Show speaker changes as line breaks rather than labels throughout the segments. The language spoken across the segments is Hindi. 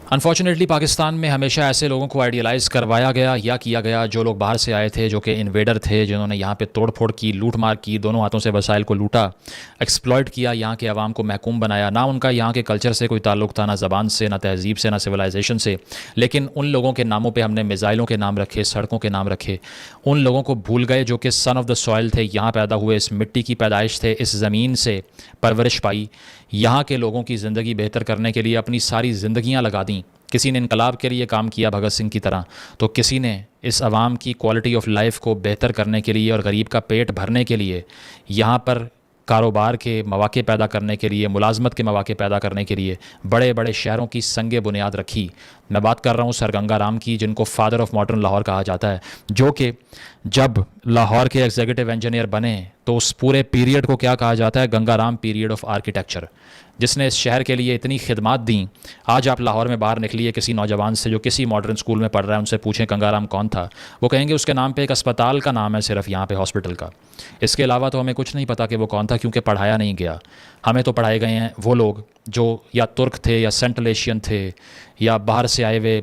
अनफॉर्चुनेटली पाकिस्तान में हमेशा ऐसे लोगों को आइडियलाइज़ करवाया गया या किया गया जो लोग बाहर से आए थे, जो कि इन्वेडर थे, जिन्होंने यहाँ पे तोड़ फोड़ की, लूट मार की, दोनों हाथों से वसाइल को लूटा, एक्सप्लॉइट किया, यहाँ के अवाम को महकूम बनाया। ना उनका यहाँ के कल्चर से कोई ताल्लुक था, ना ज़बान से, ना तहज़ीब से, ना सिविलाइजेशन से, लेकिन उन लोगों के नामों पर हमने मिज़ाइलों के नाम रखे, सड़कों के नाम रखे। उन लोगों को भूल गए जो कि सन ऑफ द सॉइल थे, यहाँ पैदा हुए, इस मिट्टी की पैदाइश थे, इस ज़मीन से परवरिश पाई, यहाँ के लोगों की ज़िंदगी बेहतर करने के लिए अपनी सारी ज़िंदगियाँ लगा दी। किसी ने इनकलाब के लिए काम किया भगत सिंह की तरह, तो किसी ने इस आवाम की क्वालिटी ऑफ लाइफ को बेहतर करने के लिए और गरीब का पेट भरने के लिए, यहाँ पर कारोबार के मौके पैदा करने के लिए, मुलाजमत के मौके पैदा करने के लिए बड़े बड़े शहरों की संग बुनियाद रखी। मैं बात कर रहा हूँ सर गंगा राम की, जिनको फादर ऑफ मॉडर्न लाहौर कहा जाता है, जो कि जब लाहौर के एग्जीक्यूटिव इंजीनियर बने तो उस पूरे पीरियड को क्या कहा जाता है, Ganga Ram period of architecture, जिसने इस शहर के लिए इतनी खिदमात दी। आज आप लाहौर में बाहर निकलिए किसी नौजवान से जो किसी मॉडर्न स्कूल में पढ़ रहा है, उनसे पूछें गंगाराम कौन था, वो कहेंगे उसके नाम पे एक अस्पताल का नाम है सिर्फ यहाँ पे, हॉस्पिटल का। इसके अलावा तो हमें कुछ नहीं पता कि वो कौन था, क्योंकि पढ़ाया नहीं गया। हमें तो पढ़ाए गए हैं वो लोग जो या तुर्क थे, या सेंट्रल एशियन थे, या बाहर से आए हुए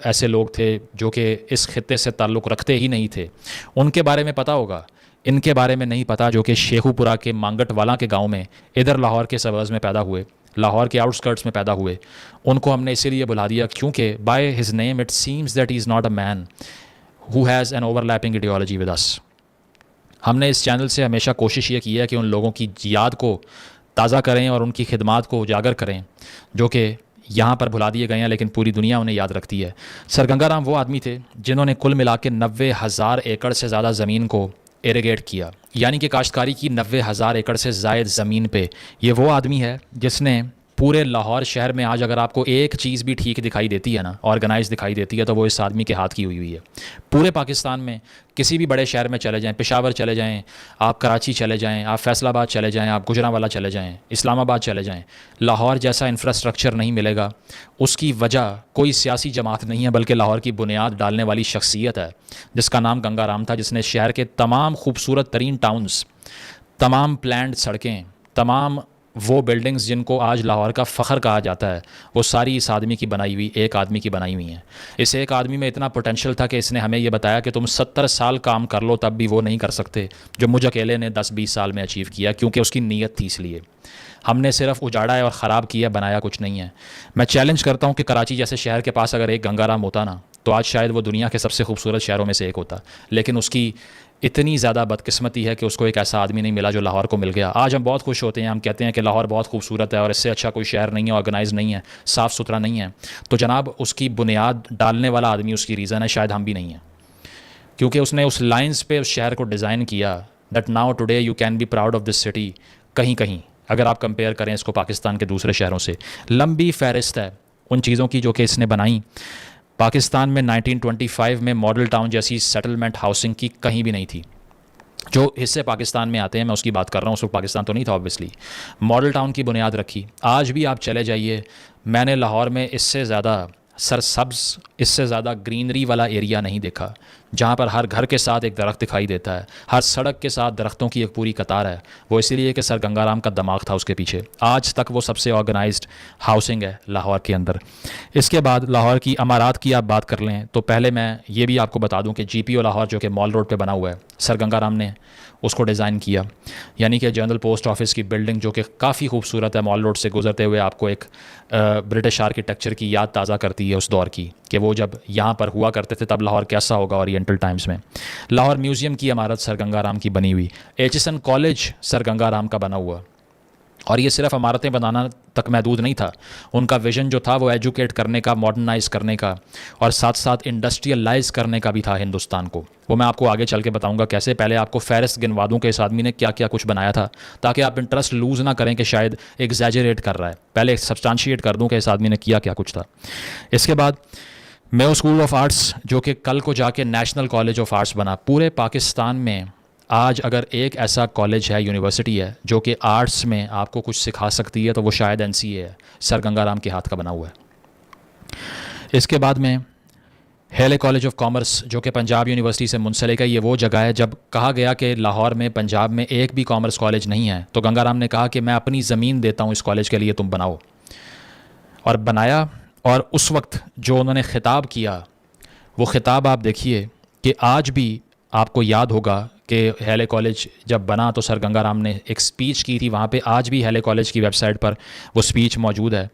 ऐसे लोग थे जो कि इस खित्ते से ताल्लुक़ रखते ही नहीं थे। उनके बारे में पता होगा, इनके बारे में नहीं पता, जो कि शेखुपुरा के मांगटवाला के गांव में इधर लाहौर के सबर्स में पैदा हुए, लाहौर के आउटस्कर्ट्स में पैदा हुए। उनको हमने इसीलिए बुला दिया क्योंकि by his name it seems that he is not a man who has an overlapping ideology with us. हमने इस चैनल से हमेशा कोशिश ये की है कि उन लोगों की याद को ताज़ा करें और उनकी खिदमात को उजागर करें जो कि यहाँ पर भुला दिए गए हैं, लेकिन पूरी दुनिया उन्हें याद रखती है। सर गंगाराम वो आदमी थे जिन्होंने कुल मिला के 90,000 एकड़ से ज़्यादा ज़मीन को इरिगेट किया, यानी कि काश्तकारी की 90,000 एकड़ से ज़ायद ज़मीन पे। ये वो आदमी है जिसने पूरे लाहौर शहर में, आज अगर आपको एक चीज़ भी ठीक दिखाई देती है ना, ऑर्गेनाइज दिखाई देती है, तो वो इस आदमी के हाथ की हुई है। पूरे पाकिस्तान में किसी भी बड़े शहर में चले जाएं, पेशावर चले जाएं, आप कराची चले जाएं, आप फैसलाबाद चले जाएं, आप गुजरांवाला चले जाएं, इस्लामाबाद चले जाएं, लाहौर जैसा इंफ्रास्ट्रक्चर नहीं मिलेगा। उसकी वजह कोई सियासी जमात नहीं है, बल्कि लाहौर की बुनियाद डालने वाली शख्सियत है जिसका नाम गंगाराम था, जिसने शहर के तमाम खूबसूरत तरीन टाउन्स, तमाम प्लान्ड सड़कें, तमाम वो बिल्डिंग्स जिनको आज लाहौर का फ़ख्र कहा जाता है, वो सारी इस आदमी की बनाई हुई, एक आदमी की बनाई हुई हैं। इस एक आदमी में इतना पोटेंशियल था कि इसने हमें ये बताया कि तुम 70 साल काम कर लो तब भी वो नहीं कर सकते जो मुझ अकेले ने 10-20 साल में अचीव किया, क्योंकि उसकी नीयत थी। इसलिए हमने सिर्फ उजाड़ा है और ख़राब किया, बनाया कुछ नहीं है। मैं चैलेंज करता हूँ कि कराची जैसे शहर के पास अगर एक गंगाराम होता ना, तो आज शायद वो दुनिया के सबसे खूबसूरत शहरों में से एक होता, लेकिन उसकी इतनी ज़्यादा बदकिस्मती है कि उसको एक ऐसा आदमी नहीं मिला जो लाहौर को मिल गया। आज हम बहुत खुश होते हैं, हम कहते हैं कि लाहौर बहुत खूबसूरत है और इससे अच्छा कोई शहर नहीं है, ऑर्गेनाइज नहीं है, साफ़ सुथरा नहीं है। तो जनाब उसकी बुनियाद डालने वाला आदमी उसकी रीज़न है, शायद हम भी नहीं हैं, क्योंकि उसने उस लाइन्स पे उस शहर को डिज़ाइन किया that now today you can be proud of this city. कहीं कहीं अगर आप कंपेयर करें इसको पाकिस्तान के दूसरे शहरों से, लंबी फहरिस्त है उन चीज़ों की जो कि इसने बनाई। पाकिस्तान में 1925 में मॉडल टाउन जैसी सेटलमेंट हाउसिंग की कहीं भी नहीं थी। जो हिस्से पाकिस्तान में आते हैं, मैं उसकी बात कर रहा हूँ, उस वक्त पाकिस्तान तो नहीं था ऑब्वियसली। मॉडल टाउन की बुनियाद रखी। आज भी आप चले जाइए, मैंने लाहौर में इससे ज़्यादा सरसब्ज़, इससे ज़्यादा ग्रीनरी वाला एरिया नहीं देखा, जहाँ पर हर घर के साथ एक दरख्त दिखाई देता है, हर सड़क के साथ दरख्तों की एक पूरी कतार है। वो इसीलिए कि सर गंगाराम का दिमाग था उसके पीछे। आज तक वो सबसे ऑर्गेनाइज्ड हाउसिंग है लाहौर के अंदर। इसके बाद लाहौर की अमारात की आप बात कर लें तो पहले मैं ये भी आपको बता दूं कि GPO लाहौर जो कि मॉल रोड पे बना हुआ है, सर गंगाराम ने उसको डिज़ाइन किया। यानी कि जनरल पोस्ट ऑफिस की बिल्डिंग जो कि काफ़ी खूबसूरत है, मॉल रोड से गुजरते हुए आपको एक ब्रिटिश आर्किटेक्चर की याद ताज़ा करती है उस दौर की, कि वो जब यहाँ पर हुआ करते थे तब लाहौर कैसा होगा ओरिएंटल टाइम्स में। लाहौर म्यूज़ियम की इमारत सर गंगाराम की बनी हुई, एचिसन कॉलेज सर गंगाराम का बना हुआ। और ये सिर्फ इमारतें बनाना तक महदूद नहीं था, उनका विज़न जो था वो एजुकेट करने का, मॉडर्नाइज करने का और साथ साथ इंडस्ट्रियलाइज करने का भी था हिंदुस्तान को। वो मैं आपको आगे चल के बताऊंगा कैसे। पहले आपको फहरिस्त गिनवा दूं कि इस आदमी ने क्या क्या कुछ बनाया था, ताकि आप इंटरेस्ट लूज़ ना करें कि शायद एग्जैजरेट कर रहा है। पहले सब्सटेंशिएट कर दूं कि इस आदमी ने किया क्या कुछ था। इसके बाद मेयो स्कूल ऑफ आर्ट्स जो कि कल को जाके नेशनल कॉलेज ऑफ आर्ट्स बना। पूरे पाकिस्तान में आज अगर एक ऐसा कॉलेज है, यूनिवर्सिटी है जो कि आर्ट्स में आपको कुछ सिखा सकती है, तो वो शायद NCA है, सर गंगाराम के हाथ का बना हुआ है। इसके बाद में हेले कॉलेज ऑफ कॉमर्स जो कि पंजाब यूनिवर्सिटी से मुंसलिक है। ये वो जगह है, जब कहा गया कि लाहौर में, पंजाब में एक भी कॉमर्स कॉलेज नहीं है, तो गंगाराम ने कहा कि मैं अपनी ज़मीन देता हूँ इस कॉलेज के लिए, तुम बनाओ। और बनाया और उस वक्त जो उन्होंने ख़िताब किया, वो ख़िताब आप देखिए कि आज भी आपको याद होगा कि हैले कॉलेज जब बना तो सर गंगाराम ने एक स्पीच की थी वहाँ पे। आज भी हैले कॉलेज की वेबसाइट पर वो स्पीच मौजूद है,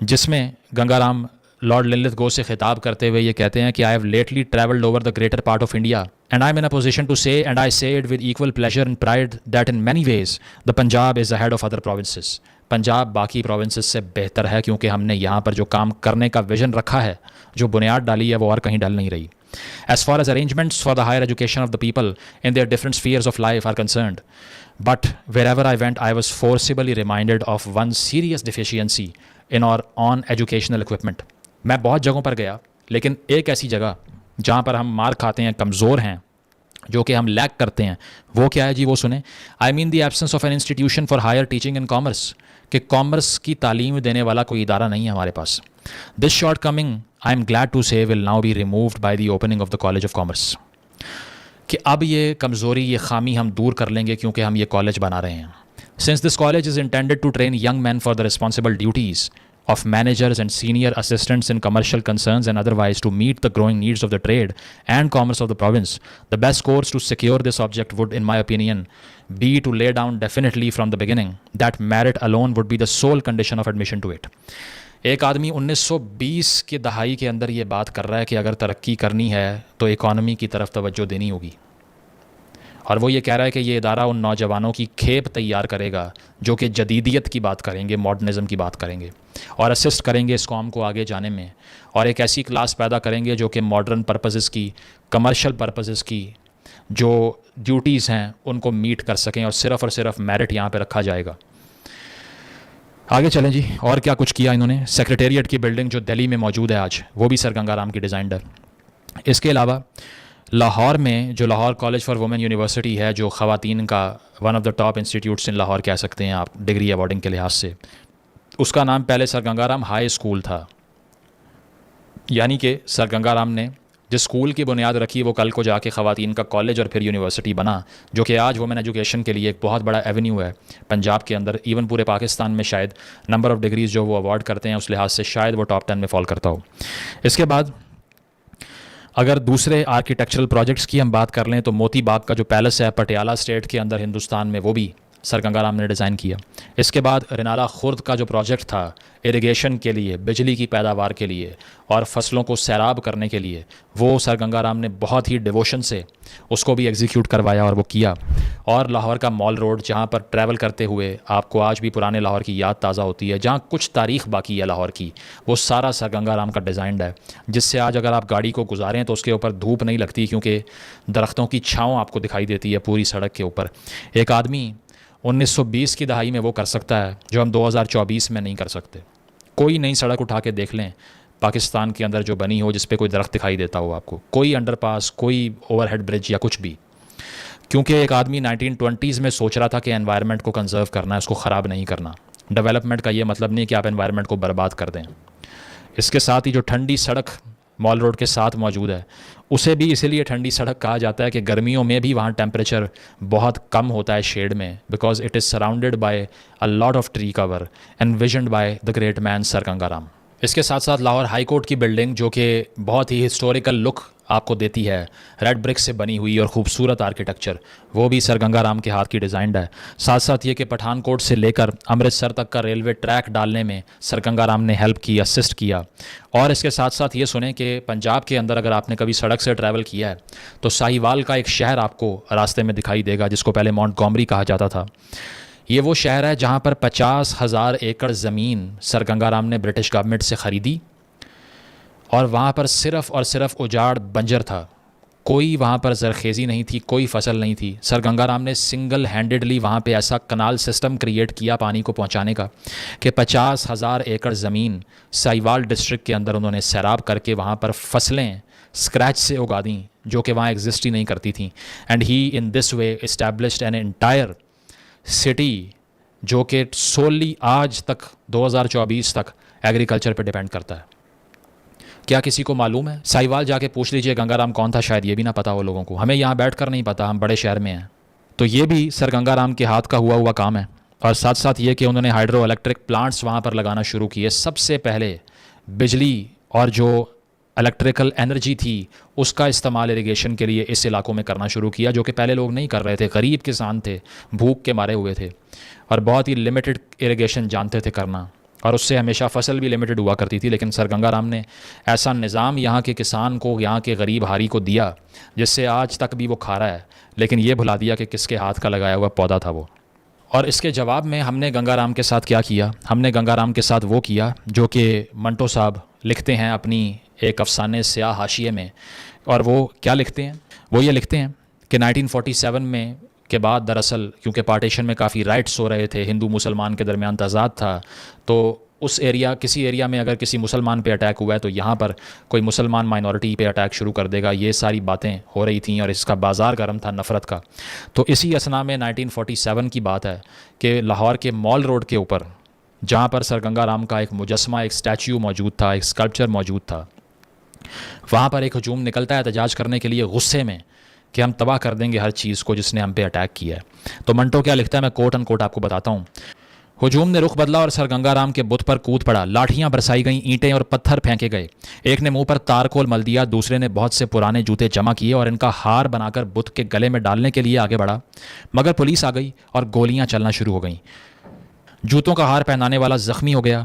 जिसमें गंगाराम लॉर्ड लिनलिथगो से ख़िताब करते हुए ये कहते हैं कि I have lately travelled over the greater part of India and I am in a position to say and I say it with equal pleasure and pride that in many ways the Punjab is ahead of other provinces. Punjab बाकी प्रोविंसेस से बेहतर है क्योंकि हमने यहाँ पर जो काम करने का विजन रखा है, जो बुनियाद डाली है, वो और कहीं डल नहीं रही। As far as arrangements for the higher education of the people in their different spheres of life are concerned, but wherever I went, I was forcibly reminded of one serious deficiency in our own educational equipment. मैं बहुत जगहों पर गया, लेकिन एक ऐसी जगह जहाँ पर हम मार खाते हैं, कमज़ोर हैं, जो कि हम लैक करते हैं, वो क्या है जी? वो सुने। I mean the absence of an institution for higher teaching in commerce, कि कॉमर्स की तालीम देने वाला कोई इदारा नहीं है हमारे पास। This shortcoming I am glad to say will now be removed by the opening of the college of commerce, कि अब ये कमज़ोरी, ये खामी हम दूर कर लेंगे क्योंकि हम ये कॉलेज बना रहे हैं। Since this college is intended to train young man for the responsible duties of managers and senior assistants in commercial concerns and otherwise to meet the growing needs of the trade and commerce of the province, the best course to secure this object would, in my opinion, be to lay down definitely from the beginning that merit alone would be the sole condition of admission to it. एक आदमी 1920 की दहाई के अंदर ये बात कर रहा है कि अगर तरक्की करनी है तो इकॉनमी की तरफ तवज्जो देनी होगी, और वो ये कह रहा है कि ये इदारा उन नौजवानों की खेप तैयार करेगा जो कि जदीदियत की बात करेंगे, मॉडर्निज़म की बात करेंगे और असिस्ट करेंगे इस कौम को आगे जाने में, और एक ऐसी क्लास पैदा करेंगे जो कि मॉडर्न पर्पसेस की, कमर्शियल पर्पसेस की जो ड्यूटीज़ हैं उनको मीट कर सकें, और सिर्फ मेरिट यहाँ पे रखा जाएगा। आगे चलें जी, और क्या कुछ किया इन्होंने। सेक्रेटेरिएट की बिल्डिंग जो दिल्ली में मौजूद है आज, वो भी सर गंगाराम की डिज़ाइंड है। इसके अलावा लाहौर में जो Lahore college for women university है, जो ख़वातीन का one of the top institutes इन लाहौर कह सकते हैं आप डिग्री अवार्डिंग के लिहाज से, उसका नाम पहले सर गंगाराम हाई स्कूल था। यानी कि सर गंगाराम ने जिस स्कूल की बुनियाद रखी वो कल को जाके ख़वातीन का कॉलेज और फिर यूनिवर्सिटी बना, जो कि आज वुमेन एजुकेशन के लिए एक बहुत बड़ा एवेन्यू है पंजाब के अंदर। इवन पूरे पाकिस्तान में शायद नंबर ऑफ़ डिग्रीज़ जो वो अवार्ड करते हैं उस लिहाज से शायद वो टॉप 10 में फॉल करता हो। इसके बाद अगर दूसरे आर्किटेक्चरल प्रोजेक्ट्स की हम बात कर लें तो मोती बाग का जो पैलेस है पटियाला स्टेट के अंदर हिंदुस्तान में, वो भी सर गंगाराम ने डिज़ाइन किया। इसके बाद रिनाला खुर्द का जो प्रोजेक्ट था इरिगेशन के लिए, बिजली की पैदावार के लिए और फसलों को सैराब करने के लिए, वो सर गंगाराम ने बहुत ही डिवोशन से उसको भी एग्जीक्यूट करवाया और वो किया। और लाहौर का मॉल रोड, जहाँ पर ट्रैवल करते हुए आपको आज भी पुराने लाहौर की याद ताज़ा होती है, जहाँ कुछ तारीख़ बाकी है लाहौर की, वो सारा सर गंगाराम का डिज़ाइंड है, जिससे आज अगर आप गाड़ी को गुजारें तो उसके ऊपर धूप नहीं लगती क्योंकि दरख्तों की छाँव आपको दिखाई देती है पूरी सड़क के ऊपर। एक आदमी 1920 की दहाई में वो कर सकता है जो हम 2024 में नहीं कर सकते। कोई नई सड़क उठा के देख लें पाकिस्तान के अंदर जो बनी हो, जिस पे कोई दरख्त दिखाई देता हो आपको, कोई अंडरपास, कोई ओवरहेड ब्रिज या कुछ भी, क्योंकि एक आदमी 1920s में सोच रहा था कि एनवायरनमेंट को कंजर्व करना है, उसको ख़राब नहीं करना। डेवलपमेंट का ये मतलब नहीं कि आप एनवायरनमेंट को बर्बाद कर दें। इसके साथ ही जो ठंडी सड़क मॉल रोड के साथ मौजूद है, उसे भी इसीलिए ठंडी सड़क कहा जाता है कि गर्मियों में भी वहाँ टेम्परेचर बहुत कम होता है शेड में, because it is surrounded by a lot of tree cover envisioned by the great man sir Gangaram. इसके साथ साथ लाहौर हाई कोर्ट की बिल्डिंग, जो कि बहुत ही हिस्टोरिकल लुक आपको देती है, रेड ब्रिक से बनी हुई और ख़ूबसूरत आर्किटेक्चर, वो भी सर गंगाराम के हाथ की डिज़ाइंड है। साथ साथ ये कि पठानकोट से लेकर अमृतसर तक का रेलवे ट्रैक डालने में सर गंगाराम ने हेल्प की, असिस्ट किया। और इसके साथ साथ ये सुने कि पंजाब के अंदर अगर आपने कभी सड़क से ट्रैवल किया है तो साहिवाल का एक शहर आपको रास्ते में दिखाई देगा, जिसको पहले माउंटगोमरी कहा जाता था। ये वो शहर है जहाँ पर 50,000 एकड़ ज़मीन सर गंगाराम ने ब्रिटिश गवर्नमेंट से ख़रीदी, और वहाँ पर सिर्फ़ और सिर्फ उजाड़ बंजर था, कोई वहाँ पर ज़रखेज़ी नहीं थी, कोई फसल नहीं थी। सर गंगाराम ने सिंगल हैंडेडली वहाँ पे ऐसा कनाल सिस्टम क्रिएट किया पानी को पहुँचाने का कि 50,000 एकड़ ज़मीन साहिवाल डिस्ट्रिक्ट के अंदर उन्होंने सैराब करके वहाँ पर फसलें स्क्रैच से उगा दी जो कि वहाँ एग्जिस्ट ही नहीं करती थी। And he in this way established an entire city जो कि सोली आज तक 2024 तक एग्रीकल्चर पे डिपेंड करता है। क्या किसी को मालूम है? साहिवाल जाके पूछ लीजिए गंगाराम कौन था, शायद ये भी ना पता हो लोगों को। हमें यहाँ बैठकर नहीं पता, हम बड़े शहर में हैं। तो ये भी सर गंगाराम के हाथ का हुआ काम है। और साथ साथ ये कि उन्होंने हाइड्रो इलेक्ट्रिक प्लांट्स वहाँ पर लगाना शुरू किए। सबसे पहले बिजली और जो इलेक्ट्रिकल एनर्जी थी उसका इस्तेमाल इरिगेशन के लिए इस इलाकों में करना शुरू किया, जो कि पहले लोग नहीं कर रहे थे। गरीब किसान थे, भूख के मारे हुए थे और बहुत ही लिमिटेड इरिगेशन जानते थे करना, और उससे हमेशा फसल भी लिमिटेड हुआ करती थी। लेकिन सर गंगाराम ने ऐसा निज़ाम यहाँ के किसान को, यहाँ के गरीब हारी को दिया जिससे आज तक भी वो खा रहा है, लेकिन ये भुला दिया कि किसके हाथ का लगाया हुआ पौधा था वो। और इसके जवाब में हमने गंगाराम के साथ क्या किया? हमने गंगाराम के साथ वो किया जो कि मंटो साहब लिखते हैं अपनी एक अफसाने स्याह हाशिए में। और वो क्या लिखते हैं? वो ये लिखते हैं कि 1947 में के बाद दरअसल क्योंकि पार्टीशन में काफ़ी राइट्स हो रहे थे, हिंदू मुसलमान के दरमियान तज़ाद था, तो उस एरिया, किसी एरिया में अगर किसी मुसलमान पे अटैक हुआ है तो यहाँ पर कोई मुसलमान माइनॉरिटी पे अटैक शुरू कर देगा। ये सारी बातें हो रही थी और इसका बाज़ार गर्म था नफ़रत का। तो इसी असना में 1947 की बात है कि लाहौर के मॉल रोड के ऊपर, जहाँ पर सर गंगाराम का एक मुजस्मा, एक स्टैच्यू मौजूद था, एक स्कल्पचर मौजूद था, वहाँ पर एक हजूम निकलता है एहतजाज करने के लिए गुस्से में कि हम तबाह कर देंगे हर चीज़ को जिसने हम पे अटैक किया है। तो मंटो क्या लिखता है, मैं कोट अनकोट आपको बताता हूँ। हुजूम ने रुख बदला और सर गंगाराम के बुत पर कूद पड़ा। लाठियां बरसाई गईं, ईंटें और पत्थर फेंके गए। एक ने मुंह पर तारकोल मल दिया, दूसरे ने बहुत से पुराने जूते जमा किए और इनका हार बनाकर बुत के गले में डालने के लिए आगे बढ़ा। मगर पुलिस आ गई और गोलियां चलना शुरू हो गईं। जूतों का हार पहनाने वाला जख्मी हो गया,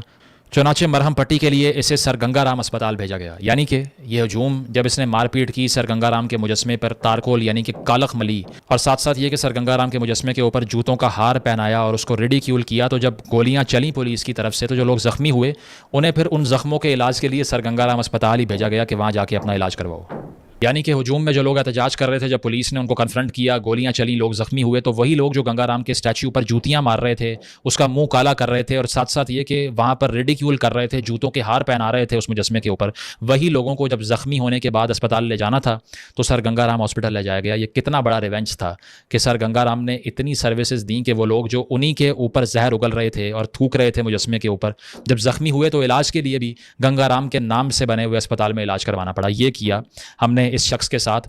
चुनाचे मरहम पट्टी के लिए इसे सर गंगाराम अस्पताल भेजा गया। यानी कि ये हजूम जब इसने मारपीट की, सर गंगाराम के मुजस्मे पर तारकोल यानी कि कालख मली, और साथ साथ ये कि सर गंगाराम के मुजस्मे के ऊपर जूतों का हार पहनाया और उसको रिडिक्यूल किया, तो जब गोलियां चली पुलिस की तरफ से तो जो लोग ज़ख्मी हुए उन्हें फिर उन ज़ख्मों के इलाज के लिए सर गंगाराम अस्पताल ही भेजा गया कि वहाँ जाके अपना इलाज करवाओ। यानी कि हुजूम में जो लोग एहतजाज कर रहे थे, जब पुलिस ने उनको कन्फ्रंट किया, गोलियां चली, लोग ज़ख्मी हुए, तो वही लोग जो गंगाराम के स्टैच्यू पर जूतियां मार रहे थे, उसका मुंह काला कर रहे थे और साथ साथ ये कि वहाँ पर रिडिक्यूल कर रहे थे, जूतों के हार पहना रहे थे उस मुजस्मे के ऊपर, वही लोगों को जब ज़ख्मी होने के बाद अस्पताल ले जाना था तो सर गंगाराम हॉस्पिटल ले जाया गया। ये कितना बड़ा रिवेंज था कि सर गंगाराम ने इतनी सर्विसेज दी कि वो लोग जो उन्हीं के ऊपर जहर उगल रहे थे और थूक रहे थे मुजस्मे के ऊपर, जब ज़ख्मी हुए तो इलाज के लिए भी गंगाराम के नाम से बने हुए अस्पताल में इलाज करवाना पड़ा। ये किया हमने इस शख्स के साथ,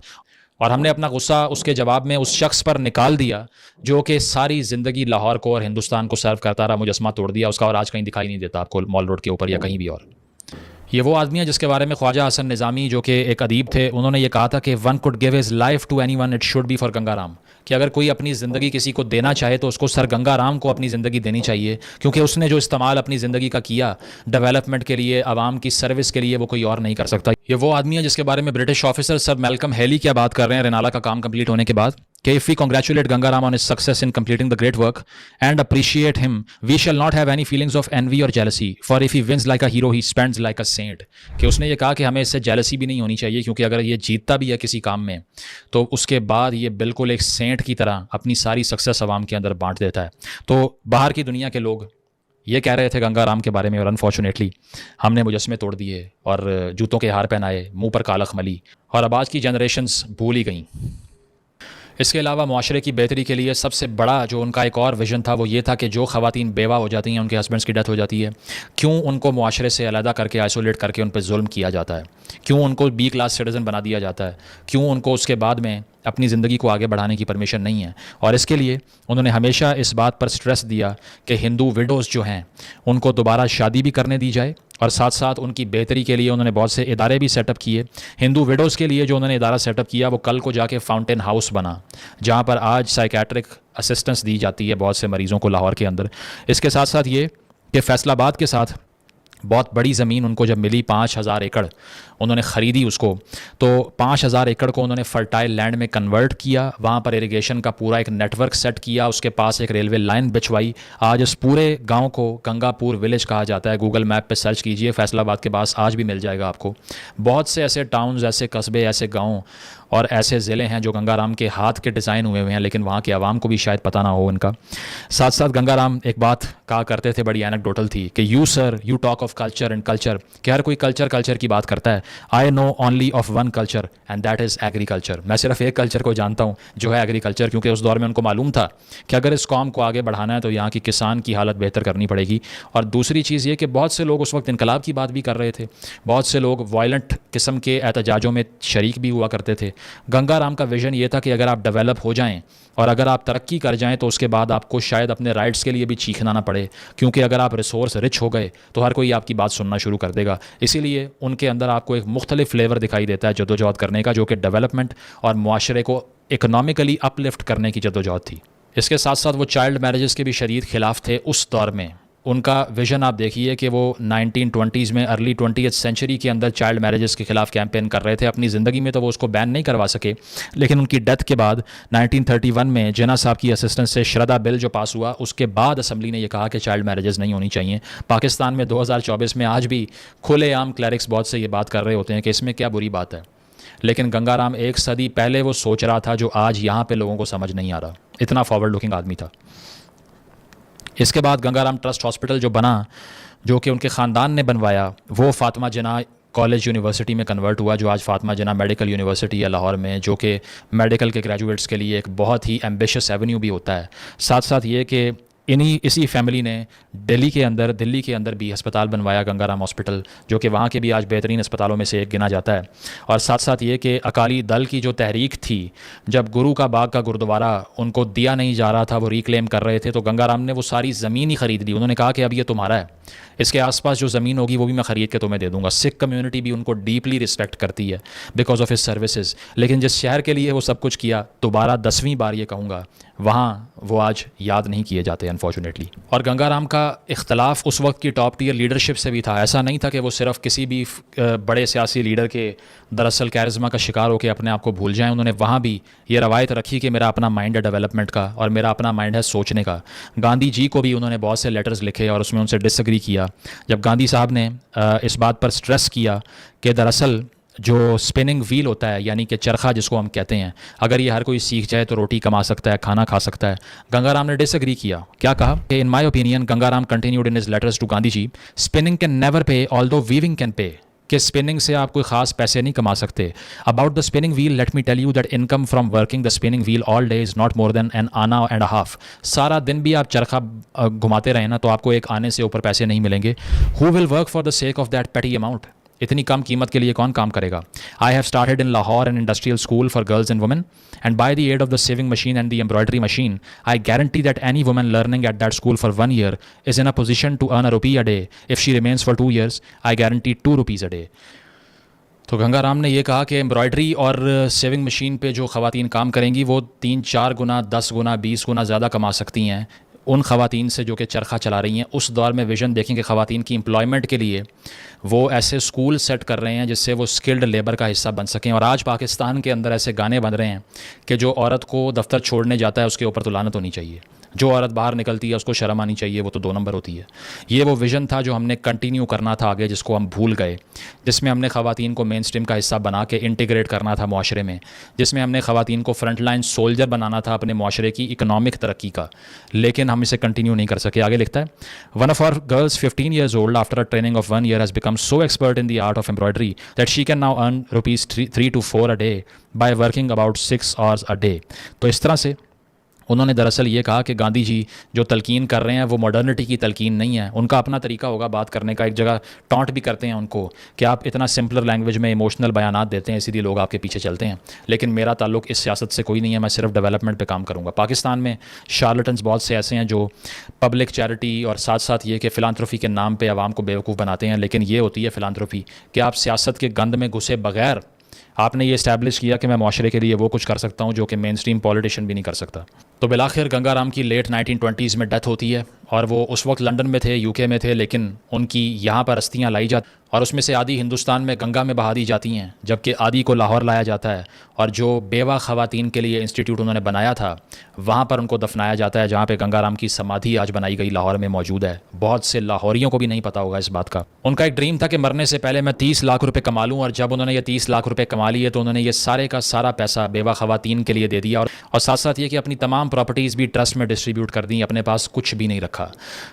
और हमने अपना गुस्सा उसके जवाब में उस शख्स पर निकाल दिया जो कि सारी ज़िंदगी लाहौर को और हिंदुस्तान को सर्व करता रहा, मुजस्मा तोड़ दिया उसका, और आज कहीं दिखाई नहीं देता आपको मॉल रोड के ऊपर या कहीं भी। और ये वो आदमी है जिसके बारे में ख्वाजा हसन निज़ामी जो कि एक अदीब थे, उन्होंने ये कहा था कि one could give his life to anyone, it should be for Gangaram. कि अगर कोई अपनी ज़िंदगी किसी को देना चाहे तो उसको सर गंगाराम को अपनी ज़िंदगी देनी चाहिए, क्योंकि उसने जो इस्तेमाल अपनी ज़िंदगी का किया डेवलपमेंट के लिए, आवाम की सर्विस के लिए, वो कोई और नहीं कर सकता। ये वो आदमी है जिसके बारे में British officer sir Malcolm Hailey क्या बात कर रहे हैं रेनाला का काम कंप्लीट होने के बाद कि if we congratulate Gangaram on his success in completing the great work and appreciate him, we shall not have any feelings of envy or jealousy, for if he wins like a hero he spends like a saint. कि उसने ये कहा कि हमें इससे जेलसी भी नहीं होनी चाहिए, क्योंकि अगर ये जीतता भी है किसी काम में तो उसके बाद ये बिल्कुल एक सेंट की तरह अपनी सारी सक्सेस आवाम के अंदर बांट देता है। तो बाहर की दुनिया के लोग ये कह रहे थे गंगाराम के बारे में, और अनफॉर्चुनेटली हमने मुजस्मे तोड़ दिए और जूतों के हार पहनाए, मुंह पर कालख मली, और अब आज की जनरेशन्स भूल ही गई। इसके अलावा माशरे की बेहतरी के लिए सबसे बड़ा जो उनका एक और विजन था वो ये था कि जो ख़वातीन बेवा हो जाती हैं, उनके हस्बैंड्स की डेथ हो जाती है, क्यों उनको माशरे से अलहदा करके आइसोलेट करके उन पर जुल्म किया जाता है, क्यों उनको बी क्लास सिटीज़न बना दिया जाता है, क्यों उनको उसके बाद में अपनी ज़िंदगी को आगे बढ़ाने की परमिशन नहीं है। और इसके लिए उन्होंने हमेशा इस बात पर स्ट्रेस दिया कि हिंदू विडोज़ जो हैं उनको दोबारा शादी भी करने दी जाए, और साथ साथ उनकी बेहतरी के लिए उन्होंने बहुत से इदारे भी सेटअप किए। हिंदू विडोज़ के लिए जो उन्होंने इदारा सेटअप किया वो कल को जाके फाउंटेन हाउस बना, जहाँ पर आज साइकेट्रिक असिस्टेंस दी जाती है बहुत से मरीज़ों को लाहौर के अंदर। इसके साथ साथ ये कि फैसलाबाद के साथ बहुत बड़ी ज़मीन उनको जब मिली, 5000 एकड़ उन्होंने ख़रीदी उसको, तो 5000 एकड़ को उन्होंने फर्टाइल लैंड में कन्वर्ट किया, वहाँ पर इरिगेशन का पूरा एक नेटवर्क सेट किया, उसके पास एक रेलवे लाइन बिछवाई। आज इस पूरे गांव को गंगापुर विलेज कहा जाता है। गूगल मैप पे सर्च कीजिए, फैसलाबाद के पास आज भी मिल जाएगा आपको। बहुत से ऐसे टाउन्स, ऐसे कस्बे, ऐसे गाँव और ऐसे ज़िले हैं जो गंगाराम के हाथ के डिज़ाइन हुए हुए हैं, लेकिन वहाँ के आवाम को भी शायद पता ना हो उनका। साथ साथ गंगाराम एक बात कहा करते थे, बड़ी एनेक्डोटल थी, कि you sir you talk of culture and culture, कि हर कोई कल्चर की बात करता है। I know only of one culture and that is agriculture. मैं सिर्फ एक कल्चर को जानता हूँ जो है एग्रीकल्चर, क्योंकि उस दौर में उनको मालूम था कि अगर इस कौम को आगे बढ़ाना है तो यहाँ की किसान की हालत बेहतर करनी पड़ेगी। और दूसरी चीज़ ये कि बहुत से लोग उस वक्त इनकलाब की बात भी कर रहे थे, बहुत से लोग वायलेंट किस्म के एहतजाजों में शरीक भी हुआ करते थे। गंगाराम का विजन ये था कि अगर आप डेवलप हो जाएं और अगर आप तरक्की कर जाएं तो उसके बाद आपको शायद अपने राइट्स के लिए भी चीखना ना पड़े, क्योंकि अगर आप रिसोर्स रिच हो गए तो हर कोई आपकी बात सुनना शुरू कर देगा। इसीलिए उनके अंदर आपको एक मुख्तलिफ फ्लेवर दिखाई देता है जद्दोजहद करने का, जो कि डेवलपमेंट और मुआशरे को इकनॉमिकली अपलिफ्ट करने की जद्दोजहद थी। इसके साथ साथ वो चाइल्ड मैरिजेस के भी शदीद खिलाफ थे उस दौर में। उनका विज़न आप देखिए कि वो 1920s में, अर्ली 20th सेंचुरी के अंदर चाइल्ड मैरिजेस के ख़िलाफ़ कैंपेन कर रहे थे। अपनी ज़िंदगी में तो वो उसको बैन नहीं करवा सके, लेकिन उनकी डेथ के बाद 1931 में जिन्ना साहब की असिस्टेंस से श्रद्धा बिल जो पास हुआ, उसके बाद असम्बली ने यह कहा कि चाइल्ड मैरिजेस नहीं होनी चाहिए। पाकिस्तान में 2024 में आज भी खुलेआम क्लरिक्स बहुत से ये बात कर रहे होते हैं कि इसमें क्या बुरी बात है, लेकिन गंगाराम एक सदी पहले वो सोच रहा था जो आज यहाँ पे लोगों को समझ नहीं आ रहा। इतना फॉरवर्ड लुकिंग आदमी था। इसके बाद गंगाराम ट्रस्ट हॉस्पिटल जो बना, जो कि उनके ख़ानदान ने बनवाया, वो फातिमा जिन्ना कॉलेज यूनिवर्सिटी में कन्वर्ट हुआ, जो आज फातिमा जिन्ना मेडिकल यूनिवर्सिटी है लाहौर में, जो कि मेडिकल के ग्रेजुएट्स के लिए एक बहुत ही एम्बिशियस एवेन्यू भी होता है। साथ साथ ये कि इसी फैमिली ने दिल्ली के अंदर भी अस्पताल बनवाया, गंगाराम हॉस्पिटल, जो कि वहाँ के भी आज बेहतरीन अस्पतालों में से एक गिना जाता है। और साथ साथ ये कि अकाली दल की जो तहरीक थी, जब गुरु का बाग का गुरुद्वारा उनको दिया नहीं जा रहा था, वो रिक्लेम कर रहे थे, तो गंगाराम ने वो सारी ज़मीन ही ख़रीद ली। उन्होंने कहा कि अब ये तुम्हारा है, इसके आसपास जो ज़मीन होगी वो भी मैं ख़रीद के तुम्हें दे दूँगा। सिख कम्युनिटी भी उनको डीपली रिस्पेक्ट करती है बिकॉज ऑफ हिज सर्विसेज। लेकिन जिस शहर के लिए वो सब कुछ किया, दोबारा 10वीं बार ये कहूँगा, वहाँ वो आज याद नहीं किए जाते अनफॉर्चुनेटली। और गंगाराम का इख्तलाफ उस वक्त की टॉप टियर लीडरशिप से भी था। ऐसा नहीं था कि वो सिर्फ किसी भी बड़े सियासी लीडर के दरअसल कैरिज्मा का शिकार होकर अपने आप को भूल जाएं। उन्होंने वहाँ भी ये रवायत रखी कि मेरा अपना माइंड है डेवलपमेंट का और मेरा अपना माइंड है सोचने का। गांधी जी को भी उन्होंने बहुत से लेटर्स लिखे और उसमें उनसे डिसएग्री किया। जब गांधी साहब ने इस बात पर स्ट्रेस किया कि दरअसल जो स्पिनिंग व्हील होता है, यानी कि चरखा जिसको हम कहते हैं, अगर ये हर कोई सीख जाए तो रोटी कमा सकता है, खाना खा सकता है, गंगाराम ने डिसएग्री किया। क्या कहा कि in my opinion, Gangaram continued in his letters to Gandhi ji, spinning can never pay although weaving can pay, कि स्पिनिंग से आप कोई खास पैसे नहीं कमा सकते। About the spinning wheel, let me tell you that income from working the spinning wheel all day is not more than an anna and half. सारा दिन भी आप चरखा घुमाते रहे ना तो आपको एक आने से ऊपर पैसे नहीं मिलेंगे। Who will work for the sake of that petty amount? इतनी कम कीमत के लिए कौन काम करेगा? I have started in Lahore an industrial school for girls and women, and by the aid of the sewing machine and the embroidery machine, I guarantee that any woman learning at that school for 1 year is in a position to earn ₹1 a day. If she remains for 2 years, I guarantee ₹2 a day. तो गंगाराम ने यह कहा कि एम्ब्रॉयडरी और सेविंग मशीन पे जो ख़वातीन काम करेंगी वो 3-4 गुना, 10 गुना, 20 गुना ज़्यादा कमा सकती हैं उन ख़वातीन से जो कि चरखा चला रही हैं। उस दौर में विज़न देखें कि ख़वातीन की एम्प्लॉयमेंट के लिए वो ऐसे स्कूल सेट कर रहे हैं जिससे वो स्किल्ड लेबर का हिस्सा बन सकें। और आज पाकिस्तान के अंदर ऐसे गाने बन रहे हैं कि जो औरत को दफ्तर छोड़ने जाता है उसके ऊपर तो लानत होनी चाहिए, जो औरत बाहर निकलती है उसको शर्म आनी चाहिए, वो तो 2 नंबर होती है। ये वो विज़न था जो हमने कंटिन्यू करना था आगे, जिसको हम भूल गए, जिसमें हमने ख़वातीन को मेन स्ट्रीम का हिस्सा बना के इंटीग्रेट करना था मुआशरे में, जिसमें हमने ख़वातीन को फ्रंट लाइन सोल्जर बनाना था अपने मुआशरे की इकनॉमिक तरक्की का, लेकिन हम इसे कंटिन्यू नहीं कर सके। आगे लिखता है, one of our girls 15 years old after a training of 1 year has become so expert in the art of embroidery that she can now earn ₹3 to 4 a day by working about 6 hours a day। तो इस तरह से उन्होंने दरअसल ये कहा कि गांधी जी जो तलकीन कर रहे हैं वो मॉडर्निटी की तलकीन नहीं है, उनका अपना तरीका होगा बात करने का। एक जगह टॉन्ट भी करते हैं उनको कि आप इतना सिंपलर लैंग्वेज में इमोशनल बयानात देते हैं, इसीलिए लोग आपके पीछे चलते हैं। लेकिन मेरा ताल्लुक इस सियासत से कोई नहीं है, मैं सिर्फ डेवलपमेंट पे काम करूँगा। पाकिस्तान में शार्लटन्स बहुत से ऐसे हैं जो पब्लिक चैरिटी और साथ साथ ये कि फ़िलांथ्रोफी के नाम पर आवाम को बेवकूफ़ बनाते हैं, लेकिन ये होती है फ़िलांथ्रोफी कि आप सियासत के गंद में घुसे बगैर आपने ये इस्टेब्लिश किया कि मैं माशरे के लिए वो कुछ कर सकता हूँ जो कि मेन स्ट्रीम पॉलिटिशियन भी नहीं कर सकता। तो बिलाखिर गंगाराम की लेट 1920s में डेथ होती है और वो उस वक्त लंदन में थे, यूके में थे, लेकिन उनकी यहाँ पर अस्थियाँ लाई जाती और उसमें से आधी हिंदुस्तान में गंगा में बहा दी जाती हैं, जबकि आधी को लाहौर लाया जाता है और जो बेवा ख़वातीन के लिए इंस्टीट्यूट उन्होंने बनाया था वहाँ पर उनको दफनाया जाता है, जहाँ पे गंगाराम की समाधि आज बनाई गई लाहौर में मौजूद है। बहुत से लाहौरियों को भी नहीं पता होगा इस बात का। उनका एक ड्रीम था कि मरने से पहले मैं 30 लाख रुपये कमा लूँ, और जब उन्होंने ये 30 लाख रुपये कमा लिए तो उन्होंने ये सारे का सारा पैसा बेवा ख़वातीन के लिए दे दिया और साथ साथ ये कि अपनी तमाम प्रॉपर्टीज़ भी ट्रस्ट में डिस्ट्रीब्यूट कर दी, अपने पास कुछ भी नहीं रखा।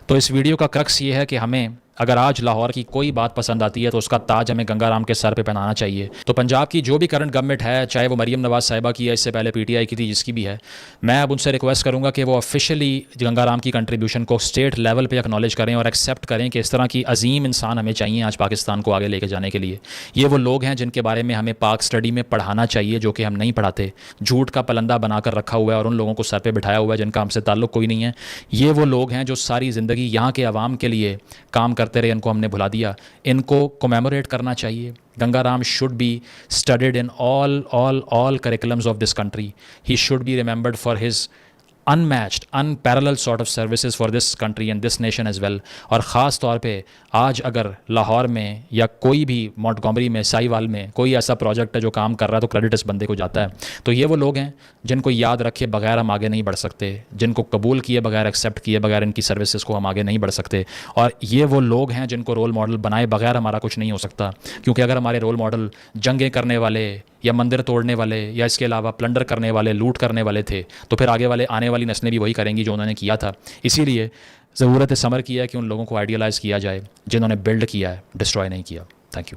तो इस वीडियो का क्रक्स ये है कि हमें अगर आज लाहौर की कोई बात पसंद आती है तो उसका ताज हमें गंगाराम के सर पे पहनाना चाहिए। तो पंजाब की जो भी करंट गवर्नमेंट है, चाहे वो मरीम नवाज़ साहिबा की है, इससे पहले पीटीआई की थी, जिसकी भी है, मैं अब उनसे रिक्वेस्ट करूंगा कि वो ऑफिशियली गंगाराम की कंट्रीब्यूशन को स्टेट लेवल पे एक्नॉलेज करें और एक्सेप्ट करें कि इस तरह की अजीम इंसान हमें चाहिए आज पाकिस्तान को आगे लेके जाने के लिए। ये वो लोग हैं जिनके बारे में हमें पाक स्टडी में पढ़ाना चाहिए, जो कि हम नहीं पढ़ाते। झूठ का पलंदा बनाकर रखा हुआ है और उन लोगों को सर पर बिठाया हुआ है जिनका हमसे ताल्लुक़ कोई नहीं है। ये वो लोग हैं जो सारी ज़िंदगी यहाँ के अवाम के लिए काम करते रहे, इनको हमने भुला दिया। इनको कोमेमोरेट करना चाहिए। Gangaram should be studied in all curriculums of this country. He should be remembered for his unmatched, unparalleled sort of services for this country and this nation as well. और ख़ास तौर पे आज अगर लाहौर में या कोई भी मॉन्टगोमरी में, साहिवाल में कोई ऐसा प्रोजेक्ट है जो काम कर रहा है तो क्रेडिट इस बंदे को जाता है। तो ये वो लोग हैं जिनको याद रखे बगैर हम आगे नहीं बढ़ सकते, जिनको कबूल किए बगैर, एक्सेप्ट किए बगैर इनकी सर्विसेज को हम आगे नहीं बढ़ सकते। और ये वो लोग हैं जिनको रोल मॉडल बनाए बगैर हमारा कुछ नहीं हो सकता। क्योंकि अगर हमारे रोल मॉडल जंगें करने वाले या मंदिर तोड़ने वाले या इसके अलावा प्लंडर करने वाले, लूट करने वाले थे, तो फिर आने वाली नस्लें भी वही करेंगी जो उन्होंने किया था। इसीलिए ज़रूरत समर की है कि उन लोगों को आइडियलाइज़ किया जाए जिन्होंने बिल्ड किया है, डिस्ट्रॉय नहीं किया। Thank you.